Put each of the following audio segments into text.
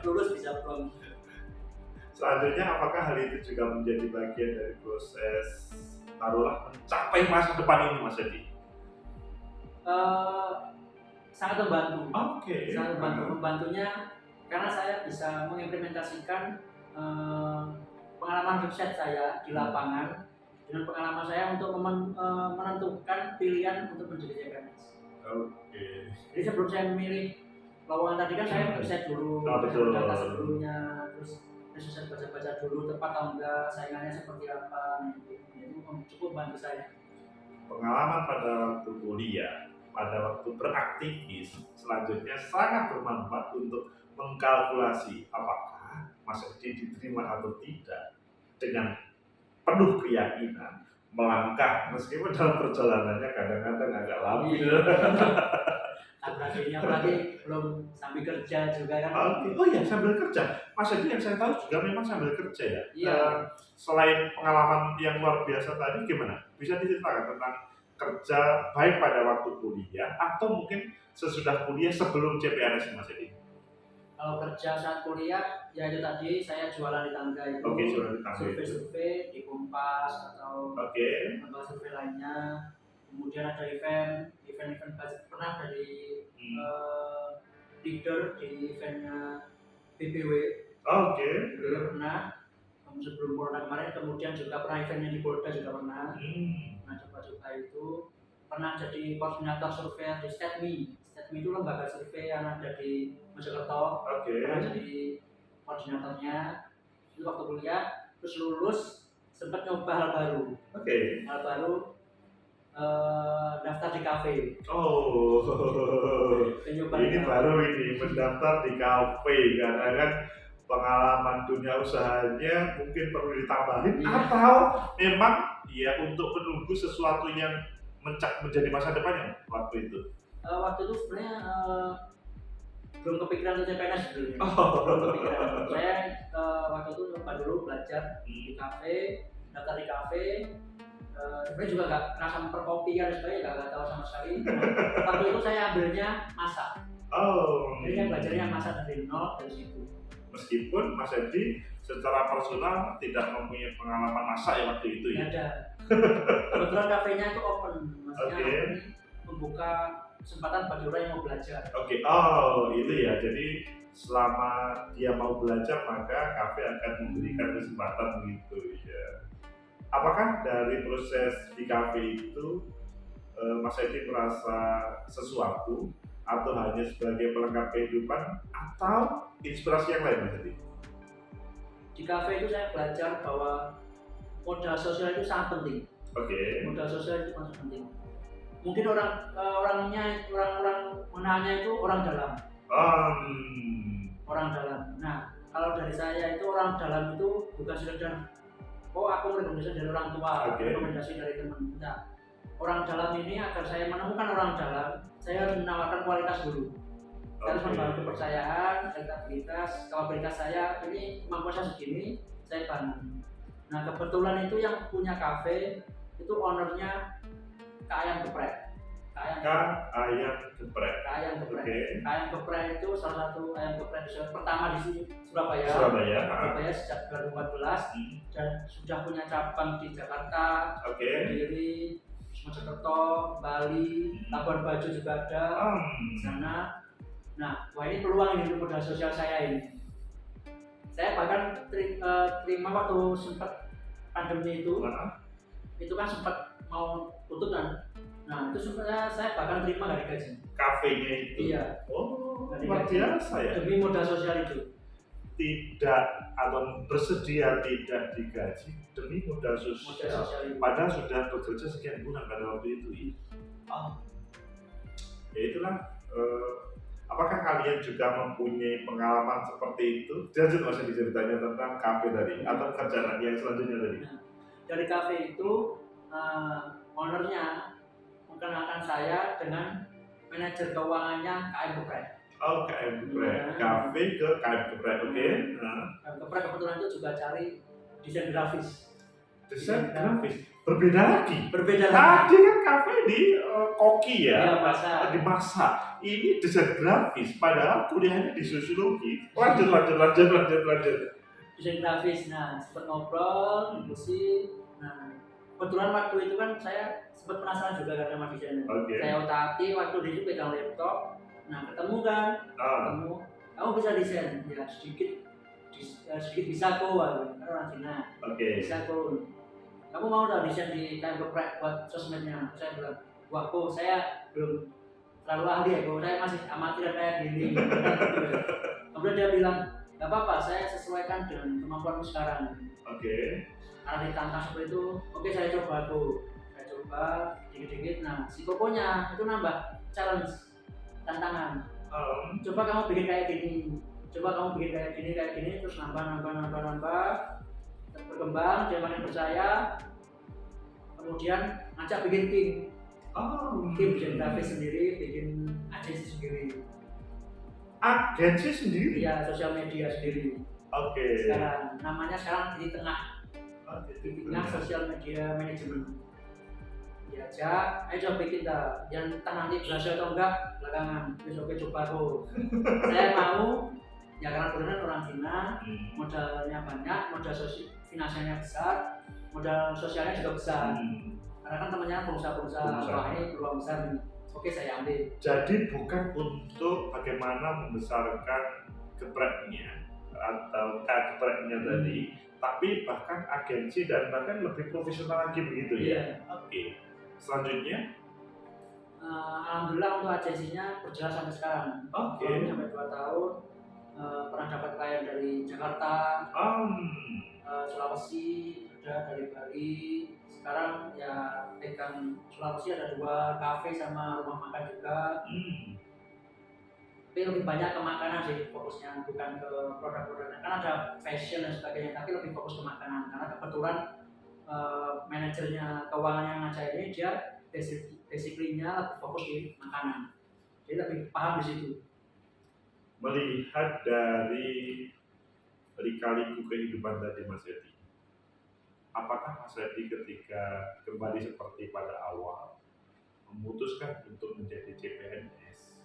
lulus bisa plong. Selanjutnya, apakah hal itu juga menjadi bagian dari proses taruhlah mencapai masa depan ini, Mas Edi? Eh, Sangat membantu. Oke. Sangat membantunya karena saya bisa mengimplementasikan pengalaman riset saya di lapangan dengan pengalaman saya untuk menentukan pilihan untuk menjadi CPNS. Oke. Jadi sebelum saya memilih lowongan tadi kan saya riset dulu, Betul. data sebelumnya, terus saya baca-baca dulu tepat atau enggak, saingannya seperti apa, itu cukup bantu saya. Pengalaman pada waktu kuliah, pada waktu beraktivis, selanjutnya sangat bermanfaat untuk mengkalkulasi apakah Mas Edi diterima atau tidak dengan penuh keyakinan melangkah meskipun dalam perjalanannya kadang-kadang agak labil. Apalagi belum sambil kerja juga kan. Oke. Oh iya, sambil kerja. Mas Edi yang saya tahu juga memang sambil kerja ya. Iya. Selain pengalaman yang luar biasa tadi, gimana? Bisa diceritakan tentang kerja baik pada waktu kuliah atau mungkin sesudah kuliah sebelum CPNS, Mas Edi? Kalau kerja saat kuliah, ya itu tadi saya jualan di tangga itu. Oke, jualan di tangga itu. Survei di Kompas atau lembaga survei lainnya. Kemudian ada event pernah dari leader di eventnya BPW. Oke. Juga pernah sebelum corona kemarin, kemudian juga pernah eventnya di Polda juga pernah. Nah, coba-coba itu pernah jadi koordinator survei di StatMe. StatMe itu lembaga survei yang ada di Mojokerto. Pernah jadi koordinatornya itu waktu kuliah, terus lulus sempat nyoba hal baru. Hal baru daftar di kafe. Oh, ini baru ini mendaftar di kafe karena kan pengalaman dunia usahanya mungkin perlu ditambahin atau memang ya untuk menunggu sesuatu yang menjadi masa depannya waktu itu. Waktu itu sebenarnya belum kepikiran untuk CPNS sebelumnya. Belum kepikiran. Saya waktu itu coba dulu belajar di kafe, daftar di kafe. Sebenarnya juga nggak rasa memperkopikan sebagainya, nggak tahu sama sekali. Waktu itu saya ambilnya masak. Jadi saya belajarnya masak dari nol dari situ. Meskipun Mas Edi secara personal tidak mempunyai pengalaman masak ya waktu itu ya. Ada. Kebetulan kafenya itu open, maksudnya membuka kesempatan bagi orang yang mau belajar. Itu ya. Jadi selama dia mau belajar maka kafe akan memberikan kesempatan begitu ya. Apakah dari proses di kafe itu Mas Edi merasa sesuatu atau hanya sebagai pelengkap kehidupan atau inspirasi yang lain, Mas Edi? Di kafe itu saya belajar bahwa modal sosial itu sangat penting. Modal sosial itu sangat penting. Mungkin orang mengenalnya itu orang dalam. Orang dalam. Nah, kalau dari saya itu orang dalam itu bukan sekedar aku rekomendasi dari orang tua, rekomendasi dari teman. Nah, orang dalam ini agar saya menemukan orang dalam, saya harus menawarkan kualitas dulu. Saya harus membangun kepercayaan, elektabilitas, kapabilitas saya ini kemampuan saya segini, saya bangun. Nah, kebetulan itu yang punya kafe itu ownernya Kak Ayam Geprek. Kak Ayam Geprek itu salah satu ayam geprek pertama di Surabaya sejak 2014 dan sudah punya cabang di Jakarta, Kediri, Mojokerto, Bali, Labuan Bajo juga ada di sana. Nah, ini peluang ini modal sosial saya ini. Saya bahkan terima waktu sempat pandemi itu kan sempat mau tutup kan. Nah, itu saya bahkan terima dari gaji. Kafenya itu? Iya. Luar biasa ya? Demi modal sosial itu. Tidak atau bersedia tidak digaji demi modal sosial. Padahal sudah bekerja sekian bulan pada waktu itu. Ya itulah. Apakah kalian juga mempunyai pengalaman seperti itu? Lanjut Mas Edi ceritanya tentang kafe tadi atau pekerjaan yang selanjutnya tadi. Dari kafe itu ownernya mengenalkan saya dengan manajer keuangannya KM Geprek. KM Geprek. Kafe ke KM Geprek. KM Geprek kebetulan itu juga cari desain grafis. Desain grafis berbeda lagi. Berbeda Tadi kan kafe di koki ya, masa. di masa. Ini desain grafis, padahal kuliahnya di sosiologi. Lanjut. Desain grafis, nah sempat ngobrol, diskusi. Nah kebetulan waktu itu kan saya sempat penasaran juga karena sama desainer. Saya otak-atik waktu di situ pegang laptop. Nah ketemu kan, kamu bisa desain, ya sedikit bisa kok, orang Cina. Bisa kok. Kamu mau udah desain di time geprek buat sosmednya? Saya bilang, wah kok saya belum terlalu ahli ya, kok saya masih amatir kayak gini. Kemudian dia bilang, nggak apa-apa, saya sesuaikan dengan kemampuanmu sekarang. Karena ditantang seperti itu, oke saya coba tuh. Saya coba dikit-dikit, nah si kokonya itu nambah challenge, tantangan. Coba kamu bikin kayak gini, terus nambah, berkembang, dia makin percaya, kemudian ngajak bikin tim, bikin grafis sendiri, bikin agensi sendiri, ya sosial media sendiri. Sekarang namanya di tengah sosial media manajemen. Diajak, ayo coba bikin dah, yang entah nanti berhasil atau enggak belakangan, oke coba kok. Saya mau, ya karena benar orang Cina, modalnya banyak, modal finansialnya besar, modal sosialnya juga besar. Karena kan temannya pengusaha-pengusaha, wah ini peluang besar nih. Oke saya ambil. Jadi bukan untuk bagaimana membesarkan gepreknya atau gepreknya tadi, tapi bahkan agensi dan bahkan lebih profesional lagi begitu ya. Selanjutnya, alhamdulillah untuk agensinya berjalan sampai sekarang. Sampai 2 tahun, pernah dapat klien dari Jakarta, Sulawesi, ada dari Bali. Sekarang ya pegang Sulawesi ada 2 kafe sama rumah makan juga. Tapi lebih banyak ke makanan sih fokusnya, bukan ke produk-produknya. Kan ada fashion dan sebagainya, tapi lebih fokus ke makanan. Karena kebetulan manajernya keuangan yang ngajak ini dia basically-nya lebih fokus di makanan. Jadi lebih paham di situ. Melihat dari lika-liku kehidupan tadi Mas Edi, apakah Mas Edi ketika kembali seperti pada awal memutuskan untuk menjadi CPNS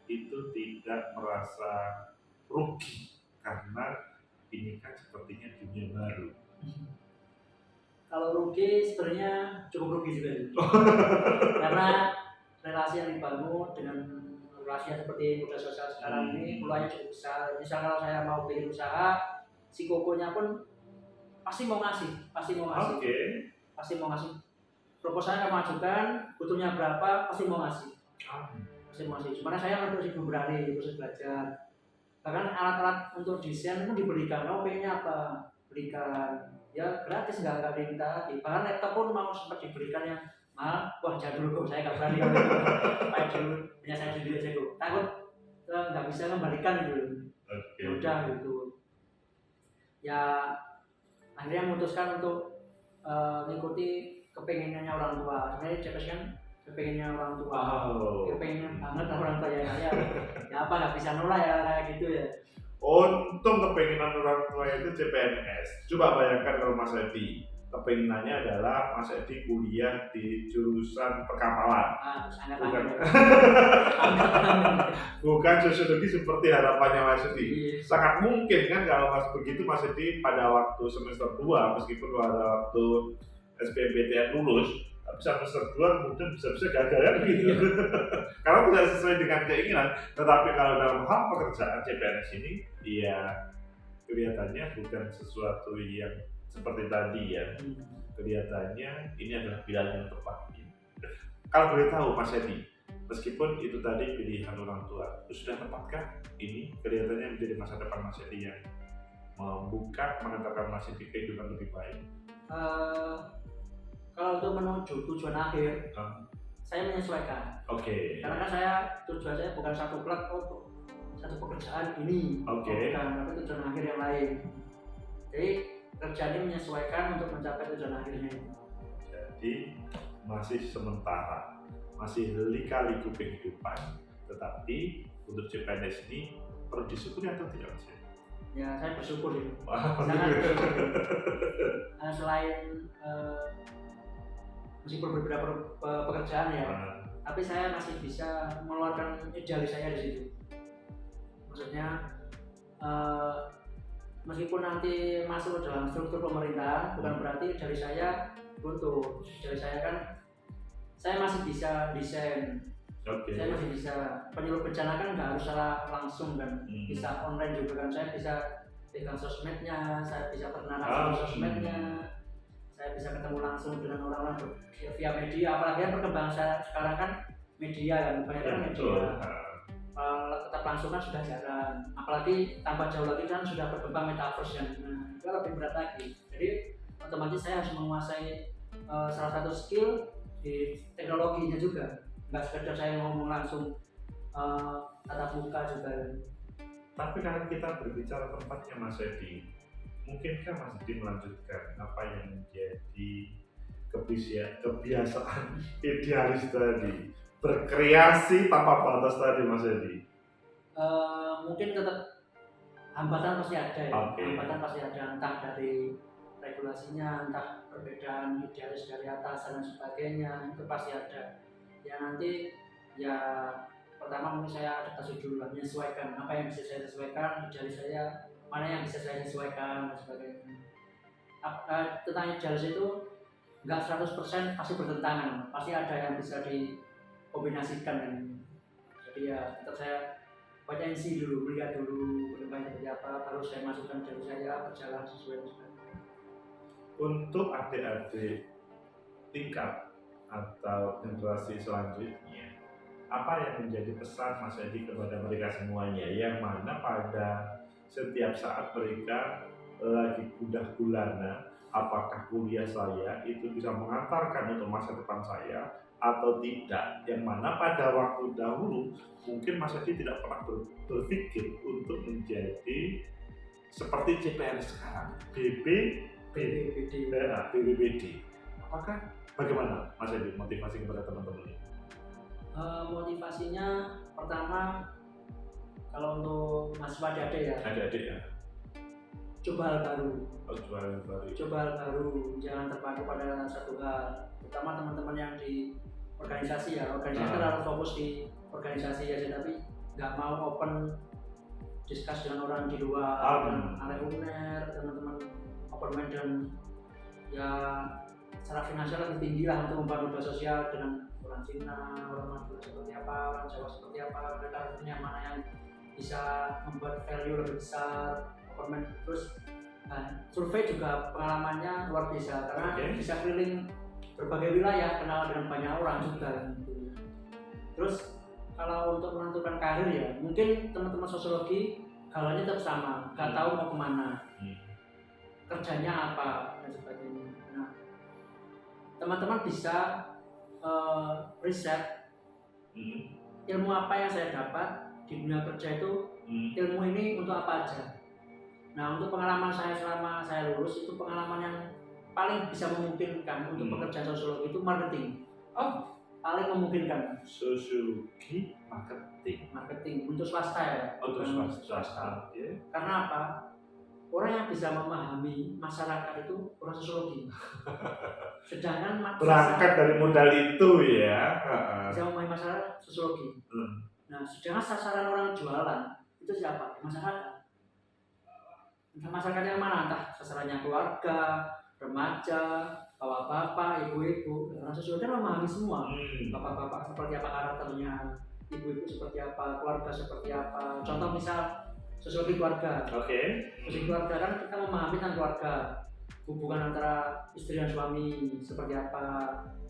itu tidak merasa rugi karena ini kan sepertinya dunia baru? Kalau rugi sebenarnya cukup rugi juga karena relasi yang dibangun dengan relasi yang seperti modal sosial sekarang ini peluangnya cukup besar. Misal kalau saya mau bikin usaha, si kokonya pun pasti mau ngasih. Proposalnya majukan, butuhnya berapa, pasti mau ngasih. Cuma saya masih belum berani proses belajar. Bahkan alat-alat untuk desain itu diberikan. Kamu pengennya apa? Berikan. Ya gratis, nggak diminta lagi. Bahkan laptop pun mau sempat diberikan yang mahal. Wah jangan dulu kok, saya nggak berani. Pakai dulu, punya saya sendiri aja kok. Takut nggak bisa kembalikan gitu. Ya udah gitu. Ya akhirnya memutuskan untuk mengikuti kepengenannya orang tua. Sebenarnya CPNS kan kepengennya orang tua. Kepengennya banget orang tua ya apa nggak bisa nolak ya kayak gitu ya. Untung kepengenan orang tua itu CPNS. Coba bayangkan kalau Mas Edi, kepengenannya adalah Mas Edi kuliah di jurusan perkapalan. Bukan sosiologi seperti harapannya Mas Edi. Sangat mungkin kan kalau begitu Mas Edi pada waktu semester 2, meskipun pada waktu SBMPTN lulus, tapi semester 2 kemudian bisa-bisa gagal kan gitu. Kalau tidak sesuai dengan keinginan, tetapi kalau dalam hal pekerjaan CPNS ini, ya kelihatannya bukan sesuatu yang seperti tadi ya. Kelihatannya ini adalah pilihan yang tepat. Kalau boleh tahu Mas Edi, meskipun itu tadi pilihan orang tua, sudah tepatkah ini kelihatannya menjadi masa depan Mas Edi yang membuka, mengantarkan Mas Edi kehidupan lebih baik? Kalau untuk menuju tujuan akhir, saya menyesuaikan. Karena kan tujuan saya bukan satu klub untuk satu pekerjaan ini, bukan, tapi tujuan akhir yang lain. Jadi kerjaan ini menyesuaikan untuk mencapai tujuan akhirnya. Jadi masih sementara, masih lika-liku kehidupan, tetapi untuk CPNS ini perlu disyukuri atau tidak Mas? Ya saya bersyukur ya, sangat bersyukur. Selain meskipun beberapa pekerjaan ya, tapi saya masih bisa mengeluarkan idealis saya di situ. Maksudnya meskipun nanti masuk dalam struktur pemerintah, bukan berarti dari saya buntu. Dari saya kan saya masih bisa desain. Saya masih bisa penyuluh bencana kan nggak harus secara langsung kan, bisa online juga kan. Saya bisa pegang sosmednya, saya bisa bernarasi di sosmednya, saya bisa ketemu langsung dengan orang-orang via media. Apalagi perkembangan saya sekarang kan media kan, banyak kan media. Tetap langsung kan sudah jarang. Apalagi tambah jauh lagi kan sudah berkembang metaverse yang itu lebih berat lagi. Jadi otomatis saya harus menguasai salah satu skill di teknologinya juga. Nggak sekedar saya ngomong langsung tatap muka juga. Tapi kalau kita berbicara tempatnya Mas Edi, mungkinkah Mas Edi melanjutkan apa yang menjadi kebiasaan idealis tadi, berkreasi tanpa batas tadi Mas Edi? Mungkin tetap hambatan pasti ada ya. Hambatan pasti ada, entah dari regulasinya, entah perbedaan idealis dari atas dan sebagainya, itu pasti ada. Ya nanti ya pertama mungkin saya adaptasi dulu lah, menyesuaikan apa yang bisa saya sesuaikan, idealis saya mana yang bisa saya sesuaikan dan sebagainya. Tentang idealis itu nggak 100% pasti bertentangan, pasti ada yang bisa dikombinasikan kan. Jadi ya tetap saya baca isi dulu, melihat dulu kedepannya seperti apa, baru saya masukkan dari saya berjalan sesuai dengan. Untuk adik-adik tingkat atau generasi selanjutnya, apa yang menjadi pesan Mas Edi kepada mereka semuanya, yang mana pada setiap saat mereka lagi gundah gulana apakah kuliah saya itu bisa mengantarkan untuk masa depan saya atau tidak, yang mana pada waktu dahulu mungkin Mas Edi tidak pernah berpikir untuk menjadi seperti CPR sekarang, BPBD. Apakah bagaimana Mas Edi motivasi kepada teman-teman ini? Motivasinya pertama, kalau untuk mahasiswa adik-adik ya, coba hal baru, jangan terpaku pada satu hal. Terutama teman-teman yang di organisasi ya, terlalu fokus di organisasi aja, tapi nggak mau open discuss dengan orang di luar, anak UNER, teman-teman open mind, dan ya secara finansial lebih tinggi lah untuk membangun sosial dengan orang Cina, orang Madura seperti apa, orang Jawa seperti apa, mereka punya mana yang bisa membuat value lebih besar. Terus survei juga pengalamannya luar biasa karena bisa keliling berbagai wilayah, kenal dengan banyak orang juga. Terus kalau untuk menentukan karir ya, mungkin teman-teman sosiologi galanya tetap sama, nggak tahu mau kemana, kerjanya apa dan sebagainya. Nah, teman-teman bisa riset ilmu apa yang saya dapat di dunia kerja itu, ilmu ini untuk apa aja. Nah, untuk pengalaman saya selama saya lulus, itu pengalaman yang paling bisa memungkinkan untuk pekerjaan sosiologi itu marketing. Paling memungkinkan. Sosiologi marketing untuk swasta ya. Untuk swasta. Karena apa? Orang yang bisa memahami masyarakat itu orang sosiologi. Sedangkan berangkat dari modal itu ya. Bisa memahami masyarakat sosiologi. Nah, sedangkan sasaran orang jualan itu siapa? Masyarakat. Entah masyarakat yang mana, entah sasarannya keluarga, remaja, bapak-bapak, ibu-ibu. Orang sosiologi kan memahami semua. Bapak-bapak seperti apa karakternya, ibu-ibu seperti apa, keluarga seperti apa. Contoh misal sosiologi keluarga. Sosiologi keluarga kan kita memahami tentang keluarga, hubungan antara istri dan suami seperti apa,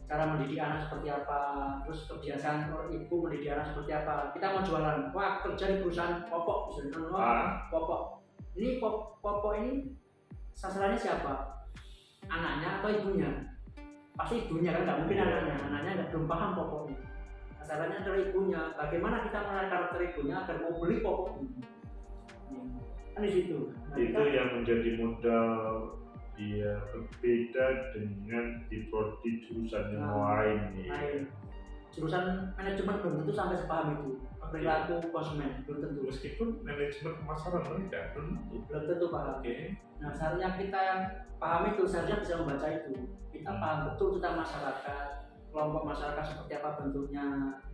cara mendidik anak seperti apa, terus kebiasaan ibu mendidik anak seperti apa. Kita mau jualan, wah kerja di perusahaan popok, misalnya popok. Ini popok ini sasarannya siapa? Anaknya atau ibunya? Pasti ibunya kan, nggak mungkin anaknya nggak belum paham popoknya. Sasarannya adalah ibunya. Bagaimana kita menarik karakter ibunya agar mau beli popok ini? Kan di situ. Nah, itu yang menjadi modal dia berbeda dengan di jurusan yang lain. Jurusan manajemen belum tentu sampai sepaham itu. perilaku konsumen, belum tentu. Meskipun manajemen pemasaran mereka belum tentu paham. Nah, seharusnya kita yang paham itu seharusnya bisa membaca itu. Kita paham betul tentang masyarakat, kelompok masyarakat seperti apa bentuknya.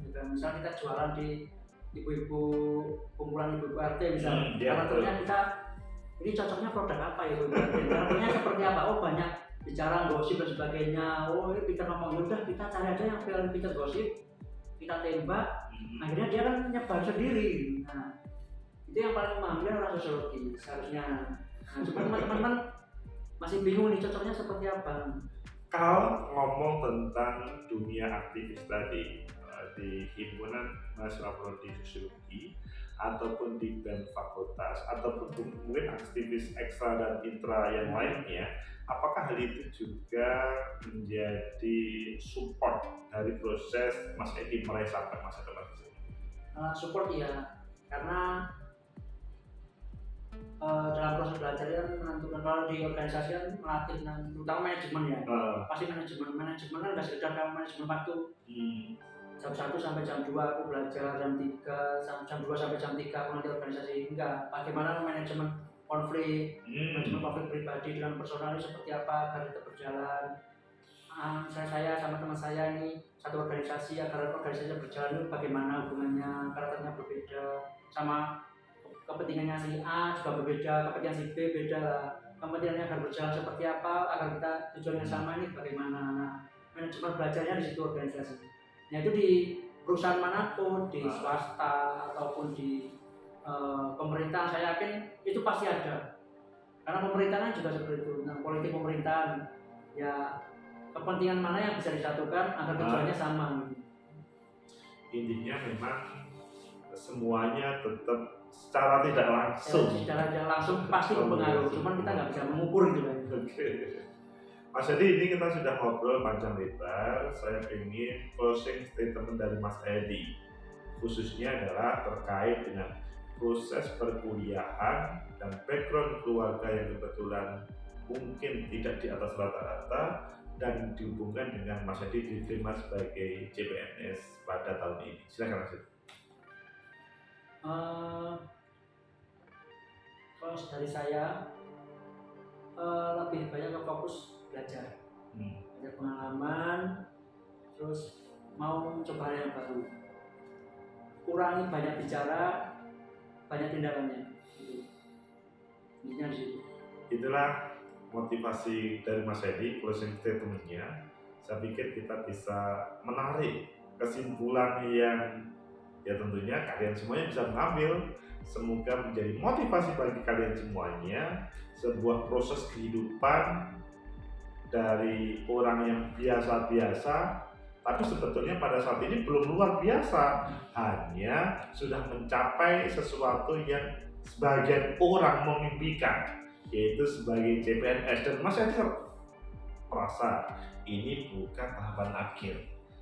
Misalnya kita jualan di ibu-ibu, kumpulan ibu-ibu RT misalnya, karakternya kita ini cocoknya produk apa ya ibu-ibu RT, karakternya seperti apa, oh banyak bicara gosip dan sebagainya, oh ini Peter ngomong, yaudah kita cari aja yang film Peter gosip, kita tembak, akhirnya dia kan nyebar sendiri. Nah itu yang paling memahami orang sosiologi seharusnya. Nah cuma teman-teman masih bingung nih cocoknya seperti apa. Kalau ngomong tentang dunia aktivis tadi di himpunan mahasiswa prodi sosiologi ataupun di BEM fakultas ataupun mungkin aktivis ekstra dan intra yang lainnya, apakah hal itu juga menjadi support dari proses Mas Edi meraih sampai masa depan ini? Support ya, karena dalam proses belajar kan menentukan, kalau di organisasi kan melatih terutama manajemen ya, pasti manajemen kan nggak sekedar kamu manajemen waktu. Jam 1 sampai jam 2 aku belajar, jam 2 sampai jam 3 aku nanti organisasi. Enggak, bagaimana manajemen konflik, manajemen konflik pribadi dengan personal seperti apa agar tetap berjalan. Saya sama teman saya ini satu organisasi, agar organisasinya berjalan itu bagaimana hubungannya, karakternya berbeda, sama kepentingannya si A juga berbeda, kepentingan si B beda lah. Kepentingannya agar berjalan seperti apa, agar kita tujuannya sama ini bagaimana. Nah, manajemen belajarnya di situ organisasi. Nah itu di perusahaan manapun, di swasta ataupun di pemerintahan, saya yakin itu pasti ada. Karena pemerintahan juga seperti itu. Nah, politik pemerintahan ya kepentingan mana yang bisa disatukan agar tujuannya sama. Intinya memang semuanya tetap secara tidak langsung. Ya, secara tidak langsung pasti berpengaruh. Cuman kita nggak bisa mengukur gitu kan. Mas Edi, ini kita sudah ngobrol panjang lebar. Saya ingin closing statement dari Mas Edi, khususnya adalah terkait dengan proses perkuliahan dan background keluarga yang kebetulan mungkin tidak di atas rata-rata dan dihubungkan dengan Mas Edi diterima sebagai CPNS pada tahun ini. Silakan Mas Edi. Kalau dari saya lebih banyak ke fokus belajar, belajar pengalaman, terus mau coba hal yang baru, kurangi banyak bicara, banyak tindakannya. Intinya di situ. Itulah motivasi dari Mas Edi, closing statement-nya. Saya pikir kita bisa menarik kesimpulan yang ya tentunya kalian semuanya bisa mengambil. Semoga menjadi motivasi bagi kalian semuanya, sebuah proses kehidupan dari orang yang biasa-biasa, tapi sebetulnya pada saat ini belum luar biasa, hanya sudah mencapai sesuatu yang sebagian orang memimpikan, yaitu sebagai CPNS. Dan Mas Edi merasa ini bukan tahapan akhir,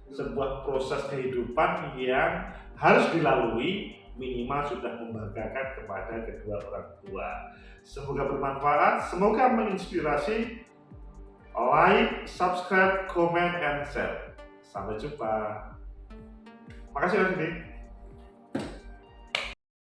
sebuah proses kehidupan yang harus dilalui, minimal sudah membanggakan kepada kedua orang tua. Semoga bermanfaat, semoga menginspirasi. Like, subscribe, comment, and share. Sampai jumpa. Makasih Mas Edi.